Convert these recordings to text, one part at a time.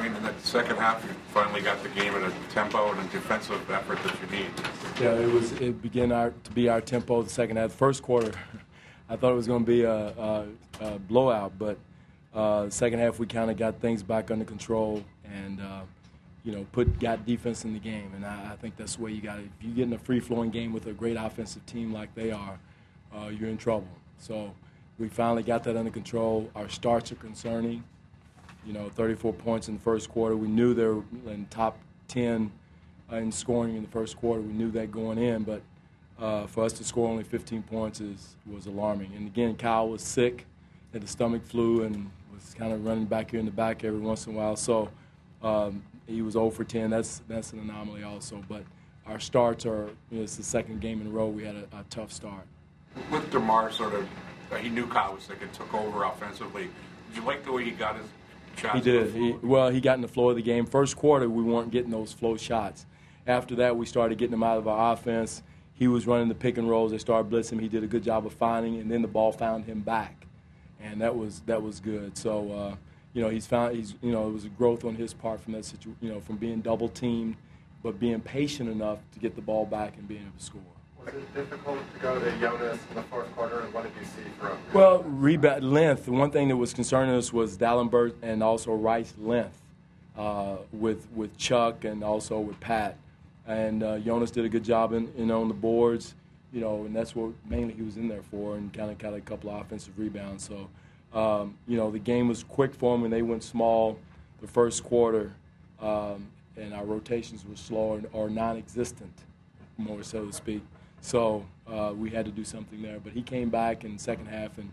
point in that second half, you finally got the game at a tempo and a defensive effort that you need. Yeah, it began to be our tempo the second half. The first quarter, I thought it was going to be a blowout, but second half we kind of got things back under control and got defense in the game. And I think that's the way you got it. If you get in a free-flowing game with a great offensive team like they are, you're in trouble. So we finally got that under control. Our starts are concerning. 34 points in the first quarter. We knew they were in top 10 in scoring in the first quarter. We knew that going in, but for us to score only 15 points was alarming. And again, Kyle was sick, had the stomach flu, and was kind of running back here in the back every once in a while. So he was 0 for 10. That's an anomaly also. But our starts are, it's the second game in a row we had a tough start. With DeMar he knew Kyle was sick and took over offensively. Did you like the way he got his shots? He did. He got in the flow of the game. First quarter, we weren't getting those flow shots. After that, we started getting him out of our offense. He was running the pick and rolls. They started blitzing him. He did a good job of finding, and then the ball found him back, and that was good. So, it was a growth on his part from that from being double teamed, but being patient enough to get the ball back and being able to score. Was it difficult to go to Jonas in the fourth quarter, and what did you see from him? Well, rebound length. One thing that was concerning us was Dallenberg and also Rice's length with Chuck and also with Pat. And Jonas did a good job on the boards, and that's what mainly he was in there for, and kind of got a couple of offensive rebounds. So, the game was quick for him, and they went small the first quarter, and our rotations were slow or non-existent, more so to speak. So we had to do something there. But he came back in the second half, and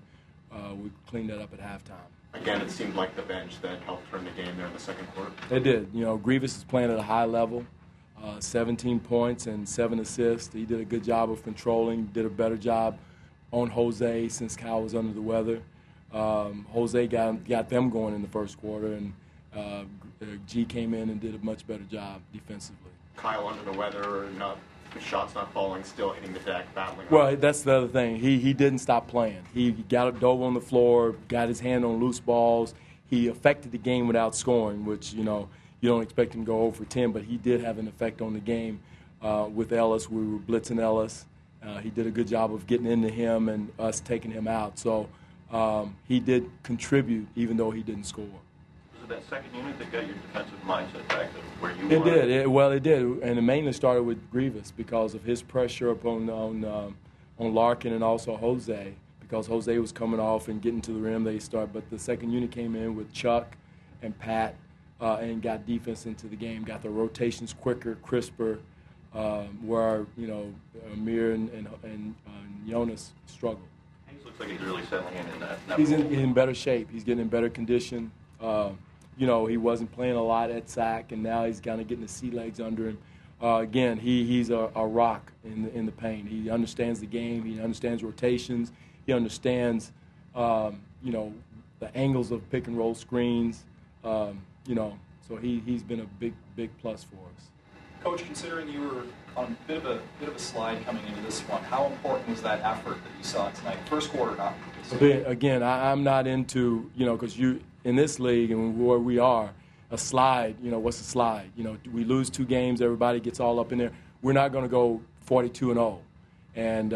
we cleaned that up at halftime. Again, it seemed like the bench that helped turn the game there in the second quarter. It did. Grievous is playing at a high level, 17 points and 7 assists. He did a good job of controlling, did a better job on Jose since Kyle was under the weather. Jose got them going in the first quarter, and G came in and did a much better job defensively. Kyle under the weather, shots not falling, still hitting the deck, battling. Well, that's the other thing. He didn't stop playing. He dove on the floor, got his hand on loose balls. He affected the game without scoring, which, you don't expect him to go 0 for 10, but he did have an effect on the game with Ellis. We were blitzing Ellis. He did a good job of getting into him and us taking him out. So he did contribute, even though he didn't score. Was it that second unit that got your defensive mindset back to where you were? It did. It did. And it mainly started with Grievous because of his pressure upon on Larkin and also Jose, because Jose was coming off and getting to the rim. But the second unit came in with Chuck and Pat and got defense into the game, got the rotations quicker, crisper, where Amir and Jonas struggled. He looks like he's really settling in that. He's in better shape. He's getting in better condition. He wasn't playing a lot at SAC, and now he's kind of getting the sea legs under him. Again, he's a rock in the paint. He understands the game. He understands rotations. He understands, the angles of pick and roll screens. So he's been a big plus for us. Coach, considering you were on a bit of a slide coming into this one, how important was that effort that you saw tonight? First quarter, not. Again, I'm not into because in this league and where we are, a slide. What's a slide? We lose 2 games, everybody gets all up in there. We're not going to go 42-0, and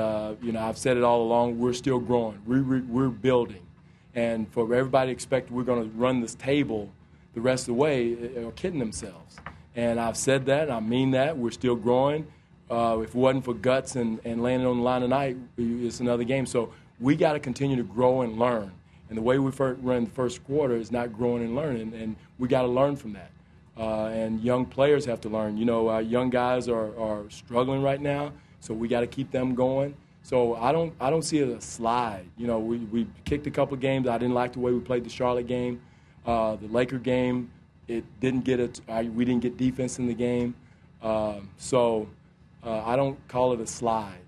I've said it all along. We're still growing. We're building, and for everybody to expect we're going to run this table the rest of the way, are kidding themselves. And I've said that, and I mean that. We're still growing. If it wasn't for guts and landing on the line tonight, it's another game. So we got to continue to grow and learn. And the way we run the first quarter is not growing and learning, and we got to learn from that. And young players have to learn. Our young guys are struggling right now, so we got to keep them going. So I don't see it as a slide. We kicked a couple of games. I didn't like the way we played the Charlotte game. The Laker game, it didn't get it. We didn't get defense in the game, so I don't call it a slide,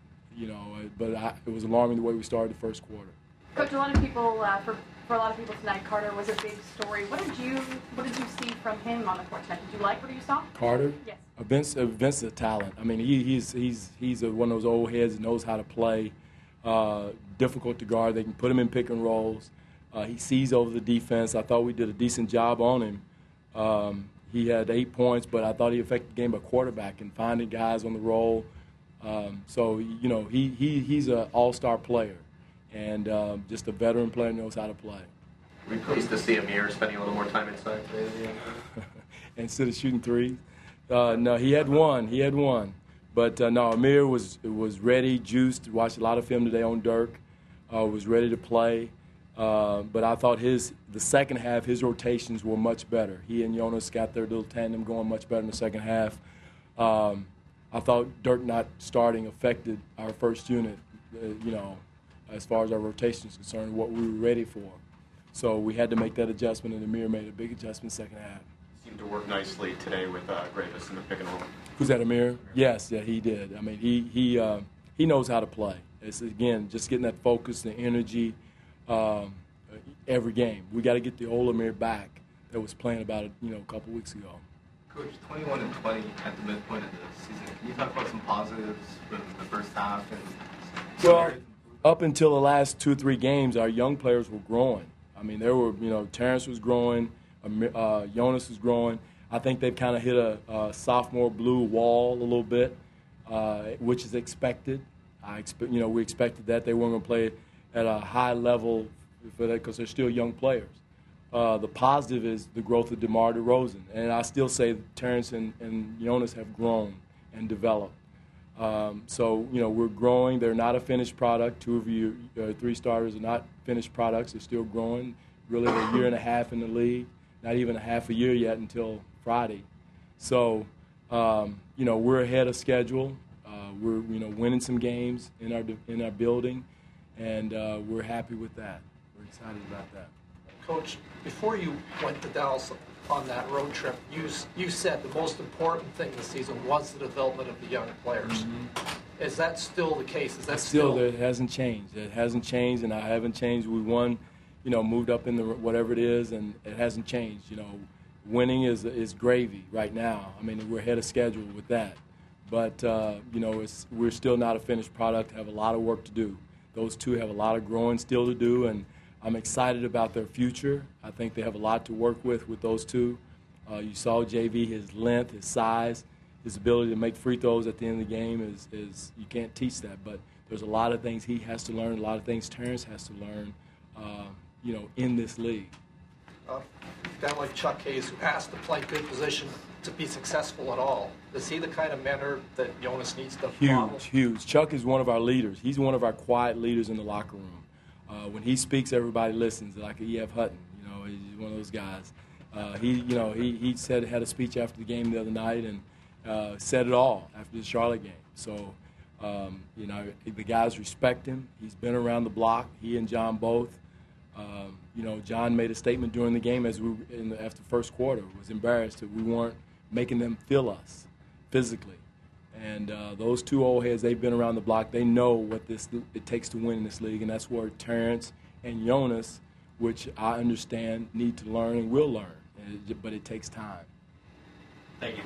But it was alarming the way we started the first quarter. Coach, a lot of people, for a lot of people tonight, Carter was a big story. What did you see from him on the court tonight? Did you like what you saw? Carter? Yes. Vince is a talent. I mean, he's one of those old heads that knows how to play. Difficult to guard. They can put him in pick and rolls. He sees over the defense. I thought we did a decent job on him. He had 8 points, but I thought he affected the game by quarterback and finding guys on the roll. So, you know, he's an all-star player and just a veteran player, knows how to play. Were you pleased to see Amir spending a little more time inside today? Instead of shooting threes? No, he had one. But, no, Amir was ready, juiced, watched a lot of film today on Dirk, was ready to play. But I thought the second half, his rotations were much better. He and Jonas got their little tandem going much better in the second half. I thought Dirk not starting affected our first unit, you know, as far as our rotation is concerned, what we were ready for. So we had to make that adjustment, and Amir made a big adjustment second half. Seemed to work nicely today with Gravis in the pick and roll. Who's that, Amir? Yes, yeah, he did. I mean, he knows how to play. It's, again, just getting that focus, the energy, every game. We got to get the old Amir back that was playing about it, you know, a couple weeks ago. Coach, 21 and 20 at the midpoint of the season. Can you talk about some positives from the first half? Well, up until the last 2-3 games, our young players were growing. I mean, there were, you know, Terrence was growing, Jonas was growing. I think they've kind of hit a sophomore blue wall a little bit, which is expected. We expected that they weren't going to play at a high level for that because they're still young players. The positive is the growth of DeMar DeRozan, and I still say that Terrence and Jonas have grown and developed. So, you know, we're growing. They're not a finished product. 2 of you, 3 starters are not finished products. They're still growing. Really, a year and a half in the league, not even a half a year yet until Friday. So, you know, we're ahead of schedule. We're, you know, winning some games in our building, and we're happy with that. We're excited about that. Coach, before you went to Dallas on that road trip, you said the most important thing this season was the development of the young players. Mm-hmm. Is that still the case? Is that still? It hasn't changed. It hasn't changed, and I haven't changed. We won, you know, moved up in the whatever it is, and it hasn't changed. You know, winning is gravy right now. I mean, we're ahead of schedule with that. But, you know, we're still not a finished product, have a lot of work to do. Those two have a lot of growing still to do, and I'm excited about their future. I think they have a lot to work with those two. You saw JV, his length, his size, his ability to make free throws at the end of the game is you can't teach that. But there's a lot of things he has to learn, a lot of things Terrence has to learn, you know, in this league. A guy like Chuck Hayes, who has to play good position to be successful at all, is he the kind of mentor that Jonas needs to model? Huge. Chuck is one of our leaders. He's one of our quiet leaders in the locker room. When he speaks, everybody listens, like E.F. Hutton. You know, he's one of those guys. He had a speech after the game the other night and said it all after the Charlotte game. So, you know, the guys respect him. He's been around the block. He and John both. You know, John made a statement during the game after the first quarter. Was embarrassed that we weren't making them feel us physically. And those two old heads, they've been around the block. They know what it takes to win in this league, and that's where Terrence and Jonas, which I understand, need to learn and will learn. But it takes time. Thank you.